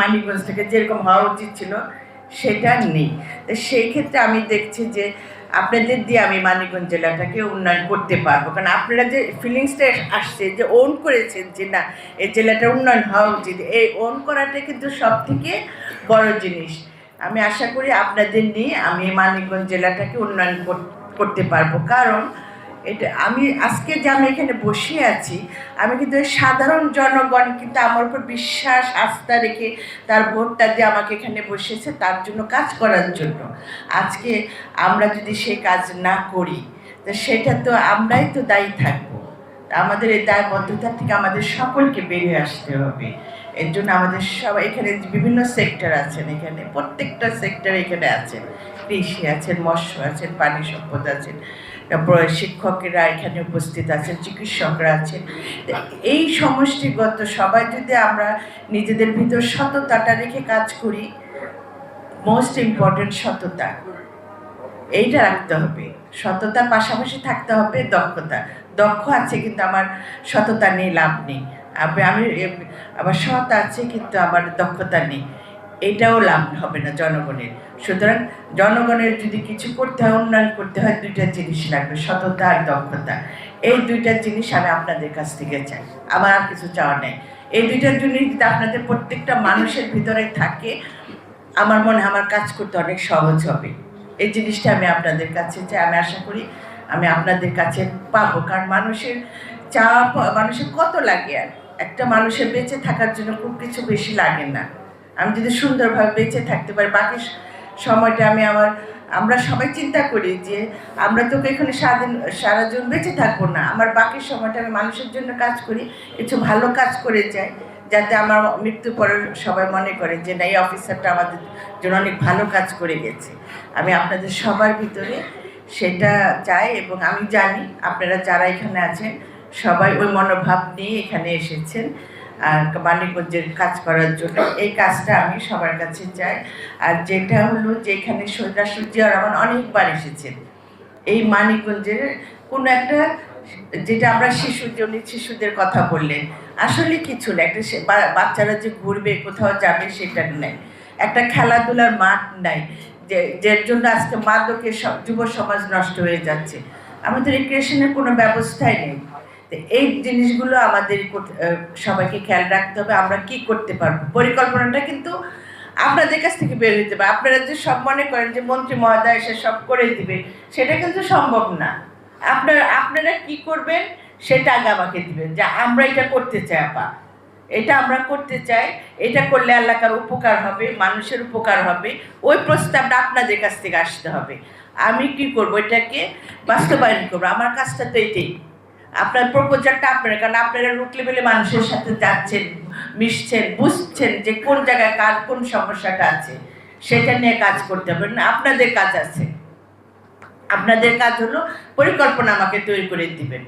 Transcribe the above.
মানিকগঞ্জ থেকে যেরকম হওয়া উচিত ছিল সেটা নেই। তো সেই ক্ষেত্রে আমি দেখছি যে আপনাদের দিয়ে আমি মানিকগঞ্জ জেলাটাকে উন্নয়ন করতে পারবো, কারণ আপনারা যে ফিলিংসটা আসছে যে ওন করেছেন যে না এই জেলাটার উন্নয়ন হওয়া উচিত, এই ওন করাটা কিন্তু সব থেকে বড় জিনিস। আমি আশা করি আপনাদের নিয়ে আমি মানিকগঞ্জ জেলাটাকে উন্নয়ন করতে পারবো। কারণ এটা আমি আজকে যে আমি এখানে বসে আছি, আমি কিন্তু সাধারণ জনগণ কিন্তু আমার উপর বিশ্বাস আস্থা রেখে তার ভোটটা দিয়ে আমাকে এখানে বসেছে তার জন্য, কাজ করার জন্য। আজকে আমরা যদি সেই কাজ না করি তো সেটা তো আমরাই তো দায়ী থাকবো। আমাদের এই দায়বদ্ধতা থেকে আমাদের সকলকে বেরিয়ে আসতে হবে। এর জন্য আমাদের সবাই এখানে বিভিন্ন সেক্টর আছেন, এখানে প্রত্যেকটা সেক্টর এখানে আছেন, কৃষি আছেন, মৎস্য আছেন, পানি সম্পদ আছেন, তারপরে শিক্ষকেরা এখানে উপস্থিত আছেন, চিকিৎসকরা আছেন। এই সমষ্টিগত সবাই যদি আমরা নিজেদের ভিতর সততাটা রেখে কাজ করি, মোস্ট ইম্পর্টেন্ট সততা, এইটা রাখতে হবে। সততার পাশাপাশি থাকতে হবে দক্ষতা। দক্ষ আছে কিন্তু আমার সততা নেই, লাভ নেই। আমি আবার সৎ আছে কিন্তু আমার দক্ষতা নেই, এটাও লাভ হবে না জনগণের। সুতরাং জনগণের যদি কিছু করতে হয়, উন্নয়ন করতে হয়, দুইটা জিনিস লাগবে, সততা আর দক্ষতা। এই দুইটা জিনিস আমি আপনাদের কাছ থেকে চাই, আমার আর কিছু চাওয়া নেই। এই দুইটার জিনিস যদি আপনাদের প্রত্যেকটা মানুষের ভিতরে থাকে, আমার মনে হয় আমার কাজ করতে অনেক সহজ হবে। এই জিনিসটা আমি আপনাদের কাছে চাই, আমি আশা করি আমি আপনাদের কাছে পাবো। কারণ মানুষের চাপ, মানুষের কত লাগে, আর একটা মানুষের বেঁচে থাকার জন্য খুব কিছু বেশি লাগে না। আমি যদি সুন্দরভাবে বেঁচে থাকতে পারি, বাকি সময়টা আমরা সবাই চিন্তা করি যে আমরা তো এখানে সারা জীবন বেঁচে থাকবো না, আমার বাকি সময়টা আমি মানুষের জন্য কাজ করি, কিছু ভালো কাজ করে যাই, যাতে আমার মৃত্যুর পরে সবাই মনে করে যে না এই অফিসারটা আমাদের জন্য অনেক ভালো কাজ করে গেছে। আমি আপনাদের সবার ভিতরে সেটা চাই, এবং আমি জানি আপনারা যারা এখানে আছেন সবাই ওই মনোভাব নিয়ে এখানে এসেছেন আর মানিকগঞ্জের কাজ করার জন্য। এই কাজটা আমি সবার কাছে চাই। আর যেটা হলো যে এখানে সৈয়দা জিয়া রহমান অনেকবার এসেছেন, এই মানিকগঞ্জের কোনো একটা, যেটা আমরা শিশুদের কথা বললেন, আসলে কিছু না, একটা বাচ্চারা যে ঘুরবে কোথাও যাবে সেটা নেই, একটা খেলাধুলার মাঠ নাই, যার জন্য আজকে মাদকে যুব সমাজ নষ্ট হয়ে যাচ্ছে। আমাদের রিক্রিয়েশনের কোনো ব্যবস্থাই নেই। তো এই জিনিসগুলো আমাদের সবাইকে খেয়াল রাখতে হবে। আমরা কি করতে পারবো, পরিকল্পনাটা কিন্তু আপনাদের কাছ থেকে বের হতে হবে। আপনারা যে সব মনে করেন যে মন্ত্রী মহোদয় এসে সব করে দিবে, সেটা কিন্তু সম্ভব না। আপনারা কি করবেন সেটা আগে আমাকে দিবেন, যে আমরা এটা করতে চাই, আপা এটা আমরা করতে চাই, এটা করলে এলাকার উপকার হবে, মানুষের উপকার হবে, ওই প্রস্তাবটা আপনাদের কাছ থেকে আসতে হবে। আমি কি করব, এটাকে বাস্তবায়ন করবো। আমার কাজটা তো এটাই। আপনার প্রপোজালটা আপনারা, কারণ আপনারা রুট লেভেলে মানুষের সাথে যাচ্ছেন, মিশছেন, বুঝছেন যে কোন জায়গায় কার কোন সমস্যাটা আছে, সেটা নিয়ে কাজ করতে হবে না। আপনাদের কাজ আছে, আপনাদের কাজ হলো পরিকল্পনা আমাকে তৈরি করে দিবেন।